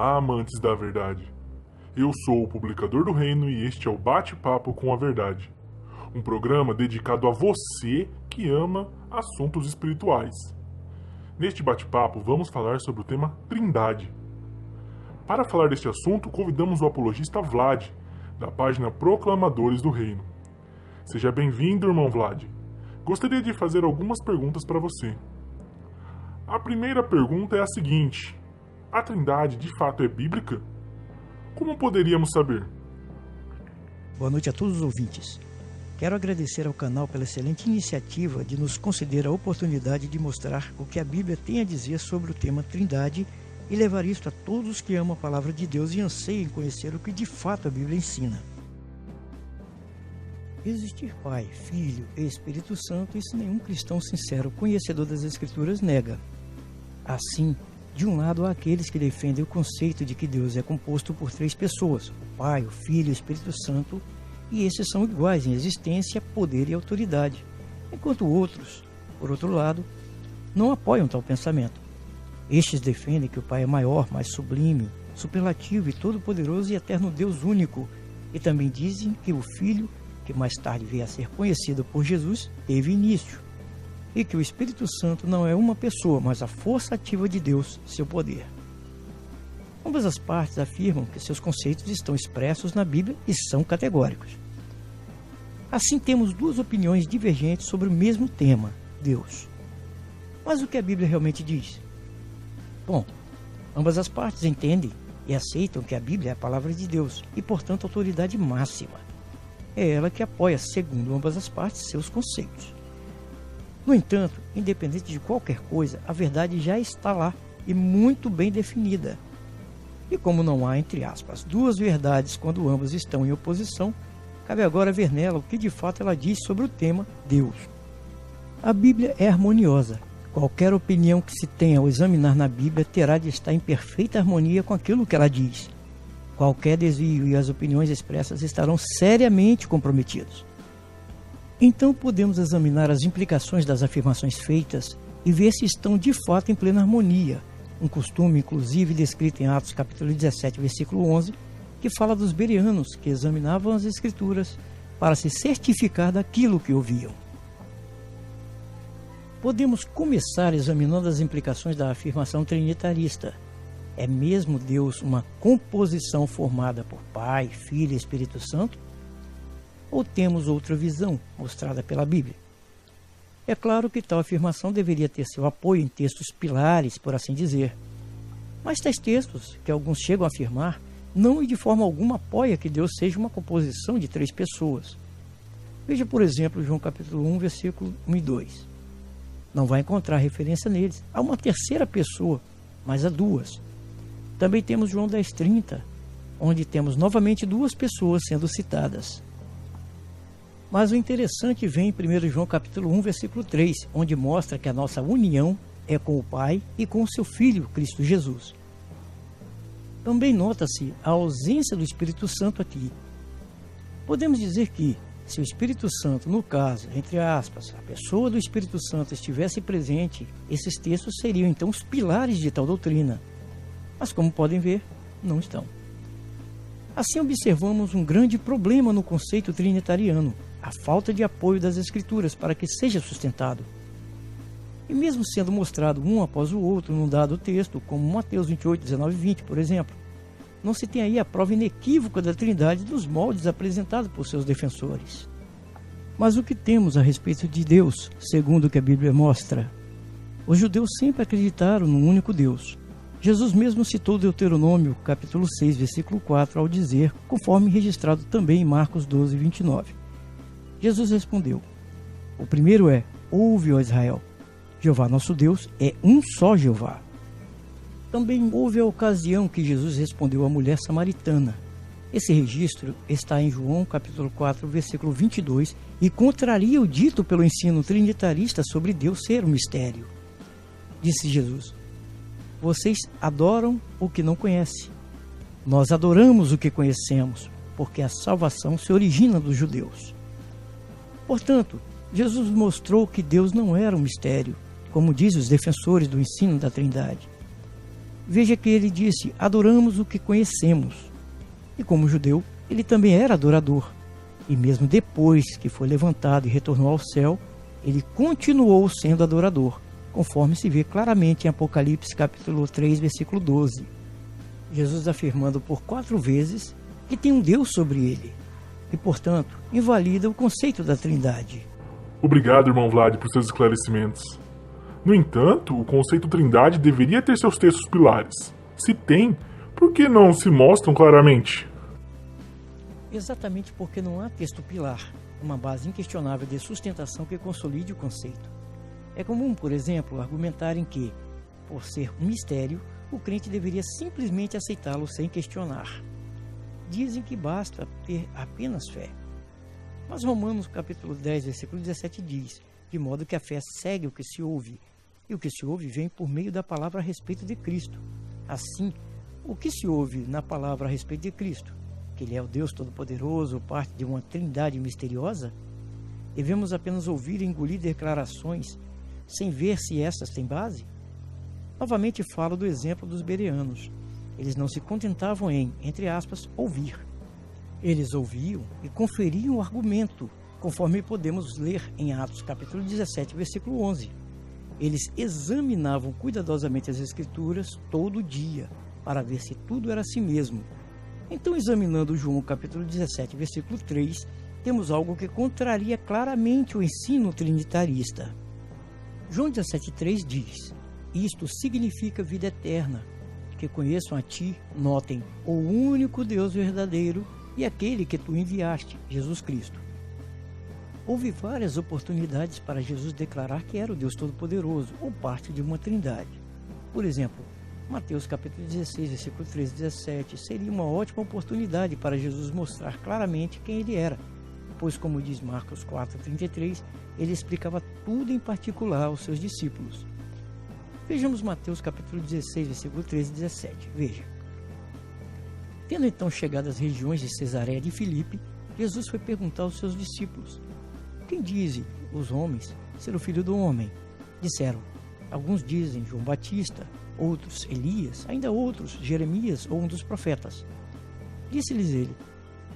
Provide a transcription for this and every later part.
Olá, amantes da verdade. Eu sou o Publicador do Reino e este é o Bate-Papo com a Verdade, um programa dedicado a você que ama assuntos espirituais. Neste bate-papo vamos falar sobre o tema Trindade. Para falar deste assunto, convidamos o apologista Vlad, da página Proclamadores do Reino. Seja bem-vindo, irmão Vlad. Gostaria de fazer algumas perguntas para você. A primeira pergunta é a seguinte: a Trindade de fato é bíblica? Como poderíamos saber? Boa noite a todos os ouvintes. Quero agradecer ao canal pela excelente iniciativa de nos conceder a oportunidade de mostrar o que a Bíblia tem a dizer sobre o tema Trindade e levar isto a todos que amam a palavra de Deus e anseiam em conhecer o que de fato a Bíblia ensina. Existir Pai, Filho e Espírito Santo, isso nenhum cristão sincero, conhecedor das Escrituras, nega. Assim, de um lado há aqueles que defendem o conceito de que Deus é composto por três pessoas, o Pai, o Filho e o Espírito Santo, e esses são iguais em existência, poder e autoridade, enquanto outros, por outro lado, não apoiam tal pensamento. Estes defendem que o Pai é maior, mais sublime, superlativo e todo-poderoso e eterno Deus único, e também dizem que o Filho, que mais tarde veio a ser conhecido por Jesus, teve início, e que o Espírito Santo não é uma pessoa, mas a força ativa de Deus, seu poder. Ambas as partes afirmam que seus conceitos estão expressos na Bíblia e são categóricos. Assim, temos duas opiniões divergentes sobre o mesmo tema, Deus. Mas o que a Bíblia realmente diz? Bom, ambas as partes entendem e aceitam que a Bíblia é a palavra de Deus e, portanto, autoridade máxima. É ela que apoia, segundo ambas as partes, seus conceitos. No entanto, independente de qualquer coisa, a verdade já está lá e muito bem definida. E como não há, entre aspas, duas verdades quando ambas estão em oposição, cabe agora ver nela o que de fato ela diz sobre o tema Deus. A Bíblia é harmoniosa. Qualquer opinião que se tenha ao examinar na Bíblia terá de estar em perfeita harmonia com aquilo que ela diz. Qualquer desvio e as opiniões expressas estarão seriamente comprometidos. Então podemos examinar as implicações das afirmações feitas e ver se estão de fato em plena harmonia, um costume inclusive descrito em Atos capítulo 17, versículo 11, que fala dos bereanos que examinavam as Escrituras para se certificar daquilo que ouviam. Podemos começar examinando as implicações da afirmação trinitarista. É mesmo Deus uma composição formada por Pai, Filho e Espírito Santo? Ou temos outra visão mostrada pela Bíblia? É claro que tal afirmação deveria ter seu apoio em textos pilares, por assim dizer. Mas tais textos, que alguns chegam a afirmar, não e de forma alguma apoia que Deus seja uma composição de três pessoas. Veja, por exemplo, João capítulo 1, versículo 1 e 2. Não vai encontrar referência neles a uma terceira pessoa, mas a duas. Também temos João 10:30, onde temos novamente duas pessoas sendo citadas. Mas o interessante vem em 1 João capítulo 1, versículo 3, onde mostra que a nossa união é com o Pai e com o seu Filho, Cristo Jesus. Também nota-se a ausência do Espírito Santo aqui. Podemos dizer que, se o Espírito Santo, no caso, entre aspas, a pessoa do Espírito Santo estivesse presente, esses textos seriam então os pilares de tal doutrina. Mas como podem ver, não estão. Assim observamos um grande problema no conceito trinitariano, a falta de apoio das Escrituras para que seja sustentado. E mesmo sendo mostrado um após o outro num dado texto, como Mateus 28, 19 e 20, por exemplo, não se tem aí a prova inequívoca da Trindade dos moldes apresentados por seus defensores. Mas o que temos a respeito de Deus, segundo o que a Bíblia mostra? Os judeus sempre acreditaram num único Deus. Jesus mesmo citou Deuteronômio, capítulo 6, versículo 4, ao dizer, conforme registrado também em Marcos 12, 29. Jesus respondeu: o primeiro é, ouve, ó Israel, Jeová nosso Deus é um só Jeová. Também houve a ocasião que Jesus respondeu à mulher samaritana. Esse registro está em João capítulo 4, versículo 22, e contraria o dito pelo ensino trinitarista sobre Deus ser um mistério. Disse Jesus: vocês adoram o que não conhecem. Nós adoramos o que conhecemos, porque a salvação se origina dos judeus. Portanto, Jesus mostrou que Deus não era um mistério, como dizem os defensores do ensino da Trindade. Veja que ele disse: adoramos o que conhecemos. E como judeu, ele também era adorador. E mesmo depois que foi levantado e retornou ao céu, ele continuou sendo adorador, conforme se vê claramente em Apocalipse capítulo 3, versículo 12. Jesus afirmando por 4 vezes que tem um Deus sobre ele, e portanto invalida o conceito da Trindade. Obrigado, irmão Vlad, por seus esclarecimentos. No entanto, o conceito Trindade deveria ter seus textos pilares. Se tem, por que não se mostram claramente? Exatamente porque não há texto pilar, uma base inquestionável de sustentação que consolide o conceito. É comum, por exemplo, argumentarem que, por ser um mistério, o crente deveria simplesmente aceitá-lo sem questionar. Dizem que basta ter apenas fé. Mas Romanos capítulo 10, versículo 17 diz: de modo que a fé segue o que se ouve, e o que se ouve vem por meio da palavra a respeito de Cristo. Assim, o que se ouve na palavra a respeito de Cristo? Que Ele é o Deus Todo-Poderoso, parte de uma trindade misteriosa? Devemos apenas ouvir e engolir declarações, sem ver se estas têm base? Novamente falo do exemplo dos bereanos. Eles não se contentavam em, entre aspas, ouvir. Eles ouviam e conferiam o argumento, conforme podemos ler em Atos capítulo 17, versículo 11. Eles examinavam cuidadosamente as Escrituras todo dia, para ver se tudo era assim mesmo. Então, examinando João capítulo 17, versículo 3, temos algo que contraria claramente o ensino trinitarista. João 17,3 diz: isto significa vida eterna, que conheçam a ti, notem, o único Deus verdadeiro e aquele que tu enviaste, Jesus Cristo. Houve várias oportunidades para Jesus declarar que era o Deus Todo-Poderoso ou parte de uma trindade. Por exemplo, Mateus capítulo 16, versículo 13 e 17 seria uma ótima oportunidade para Jesus mostrar claramente quem ele era, pois, como diz Marcos 4,33, ele explicava tudo em particular aos seus discípulos. Vejamos Mateus capítulo 16, versículo 13 e 17. Veja. Tendo então chegado às regiões de Cesareia de Filipe, Jesus foi perguntar aos seus discípulos: quem dizem os homens ser o Filho do Homem? Disseram: alguns dizem João Batista, outros Elias, ainda outros Jeremias ou um dos profetas. Disse-lhes ele: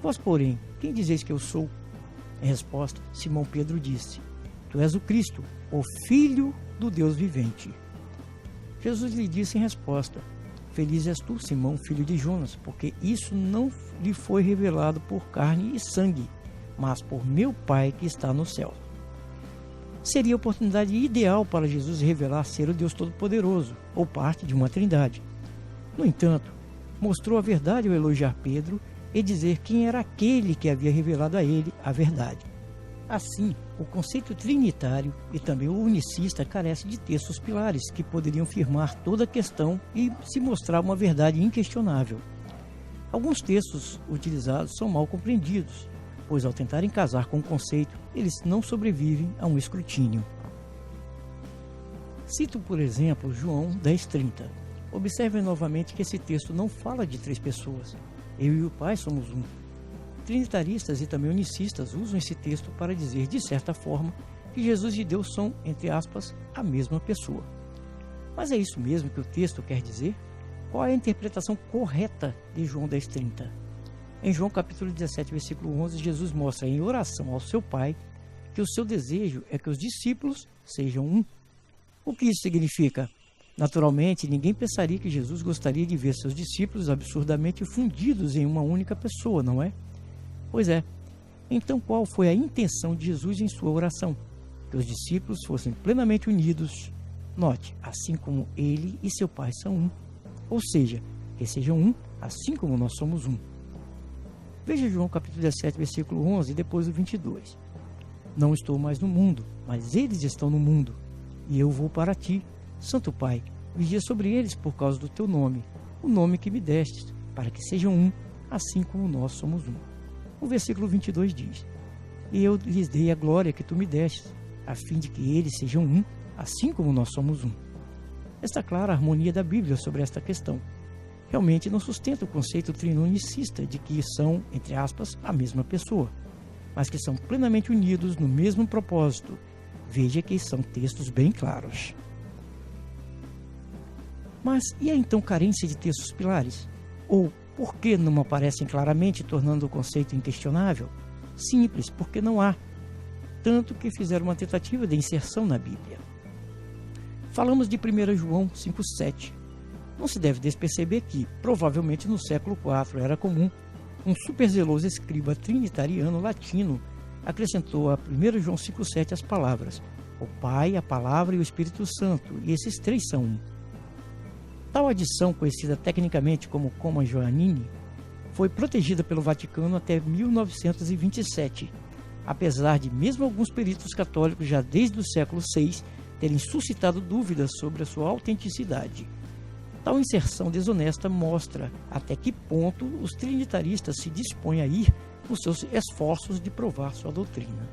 vós, porém, quem dizeis que eu sou? Em resposta, Simão Pedro disse: tu és o Cristo, o Filho do Deus vivente. Jesus lhe disse em resposta: feliz és tu, Simão, filho de Jonas, porque isso não lhe foi revelado por carne e sangue, mas por meu Pai que está no céu. Seria a oportunidade ideal para Jesus revelar ser o Deus Todo-Poderoso, ou parte de uma trindade. No entanto, mostrou a verdade ao elogiar Pedro e dizer quem era aquele que havia revelado a ele a verdade. Assim, o conceito trinitário e também o unicista carece de textos pilares que poderiam firmar toda a questão e se mostrar uma verdade inquestionável. Alguns textos utilizados são mal compreendidos, pois ao tentarem casar com o conceito, eles não sobrevivem a um escrutínio. Cito, por exemplo, João 10,30. Observem novamente que esse texto não fala de 3 pessoas. Eu e o Pai somos um. Trinitaristas e também unicistas usam esse texto para dizer, de certa forma, que Jesus e Deus são, entre aspas, a mesma pessoa. Mas é isso mesmo que o texto quer dizer? Qual é a interpretação correta de João 10,30? Em João capítulo 17, versículo 11, Jesus mostra em oração ao seu Pai que o seu desejo é que os discípulos sejam um. O que isso significa? Naturalmente, ninguém pensaria que Jesus gostaria de ver seus discípulos absurdamente fundidos em uma única pessoa, não é? Pois é. Então, qual foi a intenção de Jesus em sua oração? Que os discípulos fossem plenamente unidos. Note, assim como ele e seu Pai são um. Ou seja, que sejam um, assim como nós somos um. Veja João capítulo 17, versículo 11 e depois o 22. Não estou mais no mundo, mas eles estão no mundo. E eu vou para ti, Santo Pai, vigia sobre eles por causa do teu nome, o nome que me destes, para que sejam um, assim como nós somos um. O versículo 22 diz: e eu lhes dei a glória que tu me destes, a fim de que eles sejam um, assim como nós somos um. Está clara a harmonia da Bíblia sobre esta questão. Realmente não sustenta o conceito triunicista de que são, entre aspas, a mesma pessoa, mas que são plenamente unidos no mesmo propósito. Veja que são textos bem claros. Mas e a então carência de textos pilares? Ou por que não aparecem claramente, tornando o conceito inquestionável? Simples, porque não há. Tanto que fizeram uma tentativa de inserção na Bíblia. Falamos de 1 João 5,7. Não se deve desperceber que, provavelmente no século IV, era comum um superzeloso escriba trinitariano latino acrescentou a 1 João 5,7 as palavras: o Pai, a Palavra e o Espírito Santo, e esses três são um. Tal adição, conhecida tecnicamente como Coma Joannini, foi protegida pelo Vaticano até 1927, apesar de mesmo alguns peritos católicos já desde o século VI terem suscitado dúvidas sobre a sua autenticidade. Tal inserção desonesta mostra até que ponto os trinitaristas se dispõem a ir nos seus esforços de provar sua doutrina.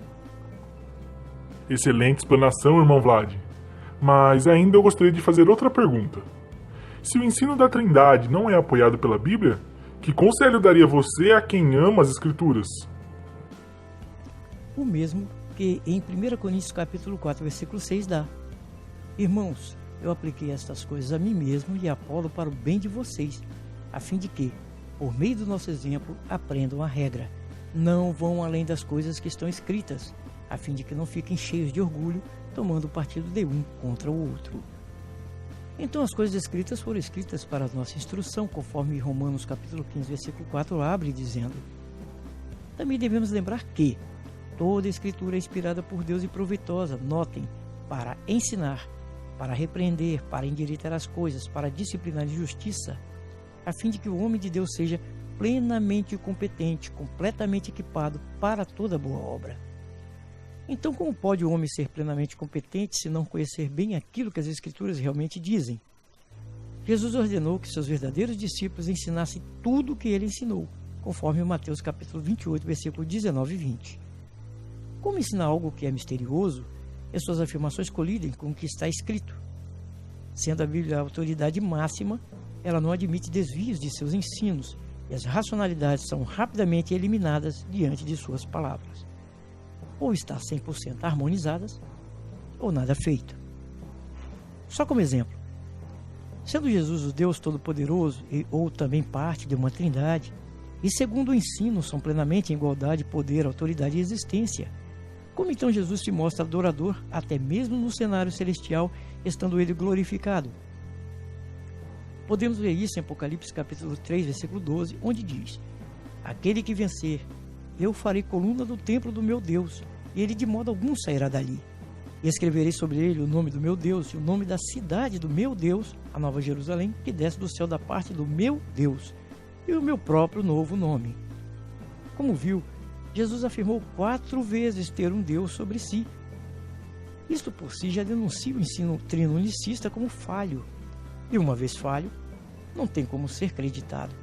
Excelente explanação, irmão Vlad. Mas ainda eu gostaria de fazer outra pergunta. Se o ensino da Trindade não é apoiado pela Bíblia, que conselho daria você a quem ama as Escrituras? O mesmo que em 1 Coríntios capítulo 4, versículo 6 dá: irmãos, eu apliquei estas coisas a mim mesmo e a Apolo para o bem de vocês, a fim de que, por meio do nosso exemplo, aprendam a regra. Não vão além das coisas que estão escritas, a fim de que não fiquem cheios de orgulho, tomando partido de um contra o outro. Então as coisas escritas foram escritas para a nossa instrução, conforme Romanos capítulo 15, versículo 4 abre dizendo: também devemos lembrar que toda a escritura é inspirada por Deus e proveitosa, notem, para ensinar, para repreender, para endireitar as coisas, para disciplinar em justiça, a fim de que o homem de Deus seja plenamente competente, completamente equipado para toda boa obra. Então, como pode o homem ser plenamente competente se não conhecer bem aquilo que as Escrituras realmente dizem? Jesus ordenou que seus verdadeiros discípulos ensinassem tudo o que ele ensinou, conforme Mateus capítulo 28, versículo 19 e 20. Como ensinar algo que é misterioso, e suas afirmações colidem com o que está escrito? Sendo a Bíblia a autoridade máxima, ela não admite desvios de seus ensinos, e as racionalidades são rapidamente eliminadas diante de suas palavras. Ou está 100% harmonizadas, ou nada feito. Só como exemplo, sendo Jesus o Deus Todo-Poderoso, ou também parte de uma trindade, e segundo o ensino são plenamente em igualdade, poder, autoridade e existência, como então Jesus se mostra adorador até mesmo no cenário celestial, estando ele glorificado? Podemos ver isso em Apocalipse capítulo 3, versículo 12, onde diz: aquele que vencer, eu farei coluna do templo do meu Deus, e ele de modo algum sairá dali. E escreverei sobre ele o nome do meu Deus e o nome da cidade do meu Deus, a Nova Jerusalém, que desce do céu da parte do meu Deus, e o meu próprio novo nome. Como viu, Jesus afirmou 4 vezes ter um Deus sobre si. Isto por si já denuncia o ensino trino-unicista como falho, e uma vez falho, não tem como ser acreditado.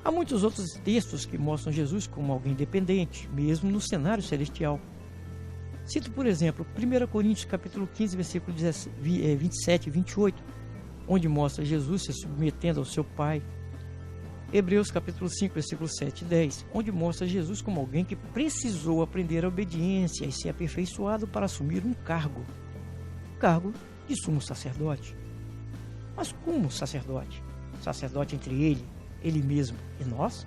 Há muitos outros textos que mostram Jesus como alguém dependente, mesmo no cenário celestial. Cito, por exemplo, 1 Coríntios capítulo 15, versículo 27 e 28, onde mostra Jesus se submetendo ao seu Pai. Hebreus capítulo 5, versículo 7 e 10, onde mostra Jesus como alguém que precisou aprender a obediência e ser aperfeiçoado para assumir um cargo de sumo sacerdote. Mas como sacerdote? Sacerdote entre ele mesmo e nós?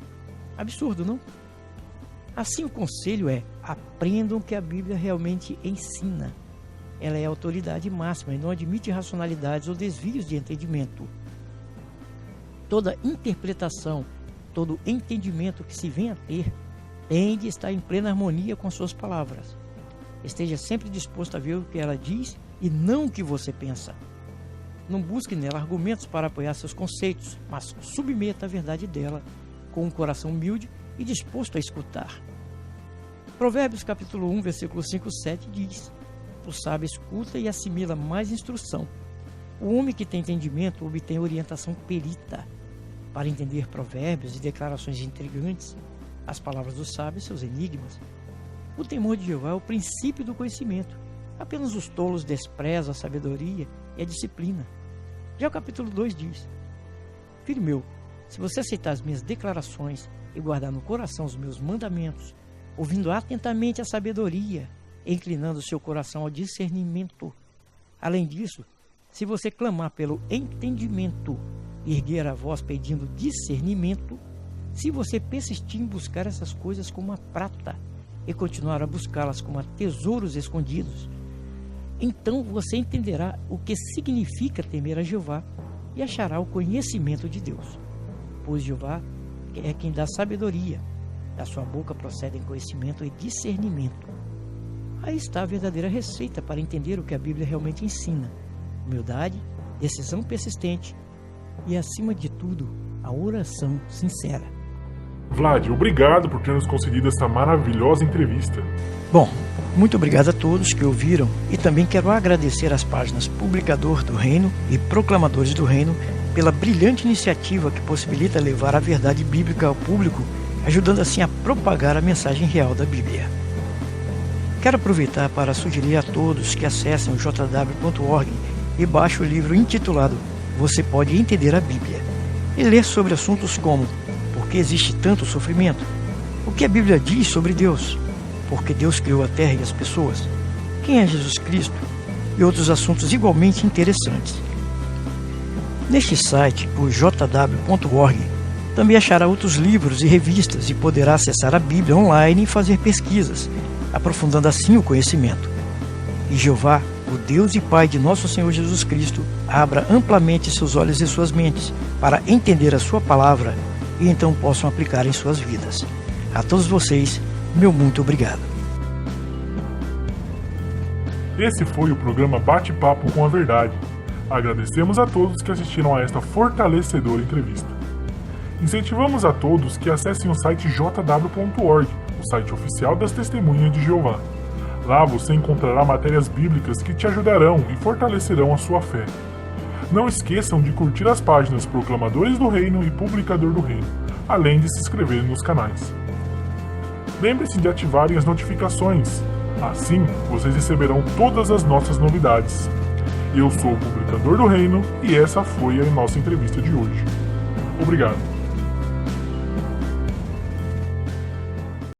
Absurdo, não? Assim o conselho é: aprendam o que a Bíblia realmente ensina. Ela é a autoridade máxima e não admite racionalidades ou desvios de entendimento. Toda interpretação, todo entendimento que se venha a ter, tem de estar em plena harmonia com suas palavras. Esteja sempre disposto a ver o que ela diz e não o que você pensa. Não busque nela argumentos para apoiar seus conceitos, mas submeta a verdade dela com um coração humilde e disposto a escutar. Provérbios capítulo 1, versículo 5 e 7 diz: o sábio escuta e assimila mais instrução. O homem que tem entendimento obtém orientação perita. Para entender provérbios e declarações intrigantes, as palavras dos sábios e seus enigmas. O temor de Jeová é o princípio do conhecimento. Apenas os tolos desprezam a sabedoria e a disciplina. Já o capítulo 2 diz: filho meu, se você aceitar as minhas declarações e guardar no coração os meus mandamentos, ouvindo atentamente a sabedoria e inclinando o seu coração ao discernimento. Além disso, Se você clamar pelo entendimento, erguer a voz pedindo discernimento, se você persistir em buscar essas coisas como a prata e continuar a buscá-las como a tesouros escondidos, então você entenderá o que significa temer a Jeová e achará o conhecimento de Deus. Pois Jeová é quem dá sabedoria, da sua boca procedem conhecimento e discernimento. Aí está a verdadeira receita para entender o que a Bíblia realmente ensina: humildade, decisão persistente e, acima de tudo, a oração sincera. Vlad, obrigado por ter nos concedido essa maravilhosa entrevista. Bom, muito obrigado a todos que ouviram e também quero agradecer às páginas Publicador do Reino e Proclamadores do Reino pela brilhante iniciativa que possibilita levar a verdade bíblica ao público, ajudando assim a propagar a mensagem real da Bíblia. Quero aproveitar para sugerir a todos que acessem o jw.org e baixem o livro intitulado Você Pode Entender a Bíblia e ler sobre assuntos como: por que existe tanto sofrimento? O que a Bíblia diz sobre Deus? Por que Deus criou a terra e as pessoas? Quem é Jesus Cristo? E outros assuntos igualmente interessantes. Neste site, o jw.org, também achará outros livros e revistas e poderá acessar a Bíblia online e fazer pesquisas, aprofundando assim o conhecimento. E Jeová, o Deus e Pai de nosso Senhor Jesus Cristo, abra amplamente seus olhos e suas mentes para entender a sua palavra e então possam aplicar em suas vidas. A todos vocês, meu muito obrigado. Esse foi o programa Bate-Papo com a Verdade. Agradecemos a todos que assistiram a esta fortalecedora entrevista. Incentivamos a todos que acessem o site jw.org, o site oficial das Testemunhas de Jeová. Lá você encontrará matérias bíblicas que te ajudarão e fortalecerão a sua fé. Não esqueçam de curtir as páginas Proclamadores do Reino e Publicador do Reino, além de se inscreverem nos canais. Lembre-se de ativarem as notificações, assim vocês receberão todas as nossas novidades. Eu sou o Publicador do Reino e essa foi a nossa entrevista de hoje. Obrigado.